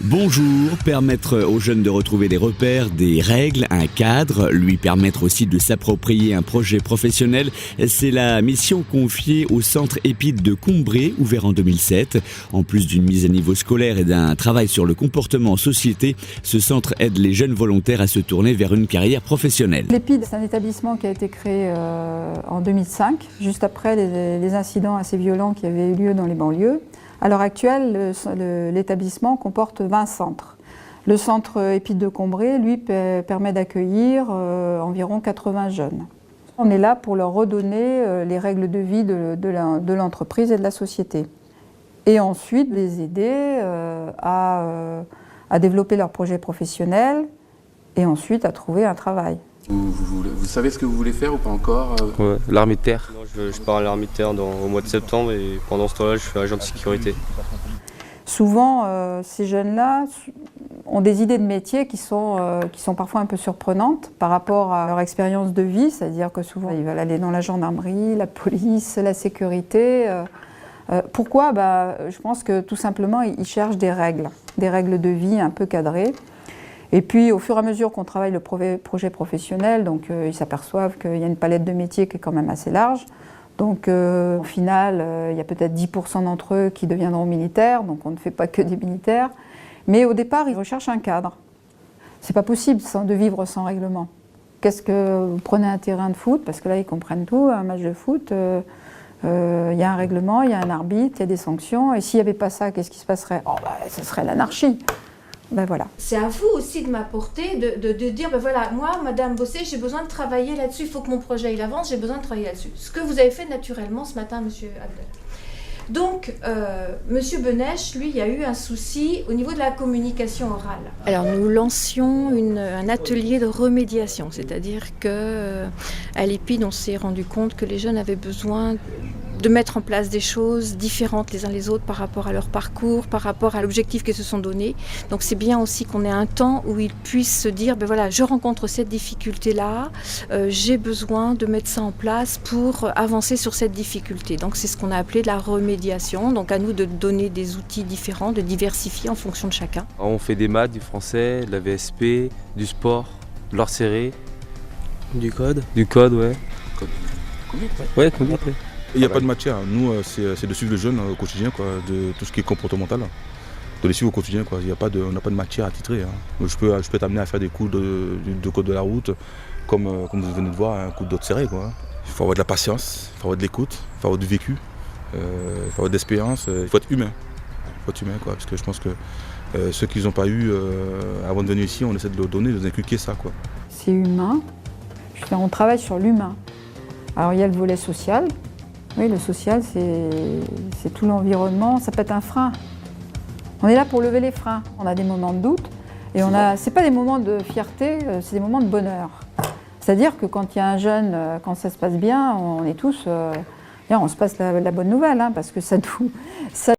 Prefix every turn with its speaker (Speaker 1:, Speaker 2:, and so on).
Speaker 1: Bonjour, permettre aux jeunes de retrouver des repères, des règles, un cadre, lui permettre aussi de s'approprier un projet professionnel, c'est la mission confiée au centre EPID de Combré, ouvert en 2007. En plus d'une mise à niveau scolaire et d'un travail sur le comportement en société, ce centre aide les jeunes volontaires à se tourner vers une carrière professionnelle.
Speaker 2: L'EPID, c'est un établissement qui a été créé en 2005, juste après les incidents assez violents qui avaient eu lieu dans les banlieues. À l'heure actuelle, l'établissement comporte 20 centres. Le centre EPID de Combré, lui, permet d'accueillir environ 80 jeunes. On est là pour leur redonner les règles de vie de l'entreprise et de la société. Et ensuite, les aider à développer leur projet professionnel et ensuite à trouver un travail.
Speaker 3: Vous savez ce que vous voulez faire ou pas encore?
Speaker 4: Ouais, l'armée de terre.
Speaker 5: Je pars à l'armée de terre au mois de septembre et pendant ce temps-là, je suis agent de sécurité.
Speaker 2: Souvent, ces jeunes-là ont des idées de métier qui sont parfois un peu surprenantes par rapport à leur expérience de vie, c'est-à-dire que souvent ils veulent aller dans la gendarmerie, la police, la sécurité. Pourquoi? Je pense que tout simplement ils cherchent des règles de vie un peu cadrées. Et puis au fur et à mesure qu'on travaille le projet professionnel, donc ils s'aperçoivent qu'il y a une palette de métiers qui est quand même assez large. Donc au final, il y a peut-être 10% d'entre eux qui deviendront militaires, donc on ne fait pas que des militaires. Mais au départ, ils recherchent un cadre. C'est pas possible de vivre sans règlement. Qu'est-ce que vous prenez un terrain de foot, parce que là ils comprennent tout, un match de foot, il y a un règlement, il y a un arbitre, il y a des sanctions, et s'il n'y avait pas ça, qu'est-ce qui se passerait? Ce serait l'anarchie. Voilà.
Speaker 6: C'est à vous aussi de m'apporter, de dire, voilà, moi, Madame Bossé, j'ai besoin de travailler là-dessus, il faut que mon projet il avance, j'ai besoin de travailler là-dessus. Ce que vous avez fait naturellement ce matin, Monsieur Abdel. Donc, Monsieur Benech, lui, il y a eu un souci au niveau de la communication orale.
Speaker 7: Alors, nous lancions un atelier de remédiation, c'est-à-dire qu'à l'EPID, on s'est rendu compte que les jeunes avaient besoin de mettre en place des choses différentes les uns les autres par rapport à leur parcours, par rapport à l'objectif qu'ils se sont donné. Donc c'est bien aussi qu'on ait un temps où ils puissent se dire, voilà, je rencontre cette difficulté-là, j'ai besoin de mettre ça en place pour avancer sur cette difficulté. Donc c'est ce qu'on a appelé de la remédiation. Donc à nous de donner des outils différents, de diversifier en fonction de chacun.
Speaker 4: On fait des maths, du français, de la VSP, du sport, de l'art serré.
Speaker 5: Du code?
Speaker 4: Du code, ouais. Ouais, conduite, ouais.
Speaker 8: Il n'y a pas de matière. Nous, c'est de suivre les jeunes au quotidien, quoi, de tout ce qui est comportemental. De les suivre au quotidien, quoi. On n'a pas de matière à titrer. Donc, je peux t'amener à faire des cours de code de la route, comme vous venez de voir, un coup de serré, quoi. Il faut avoir de la patience, il faut avoir de l'écoute, il faut avoir du vécu, il faut avoir de l'expérience, il faut être humain. Il faut être humain, quoi, parce que je pense que ceux qu'ils n'ont pas eu avant de venir ici, on essaie de leur donner, de leur inculquer ça, quoi.
Speaker 2: C'est humain. On travaille sur l'humain. Alors il y a le volet social. Oui, le social, c'est tout l'environnement, ça peut être un frein. On est là pour lever les freins. On a des moments de doute et c'est pas des moments de fierté, c'est des moments de bonheur. C'est-à-dire que quand il y a un jeune, quand ça se passe bien, on est tous, on se passe la bonne nouvelle, parce que ça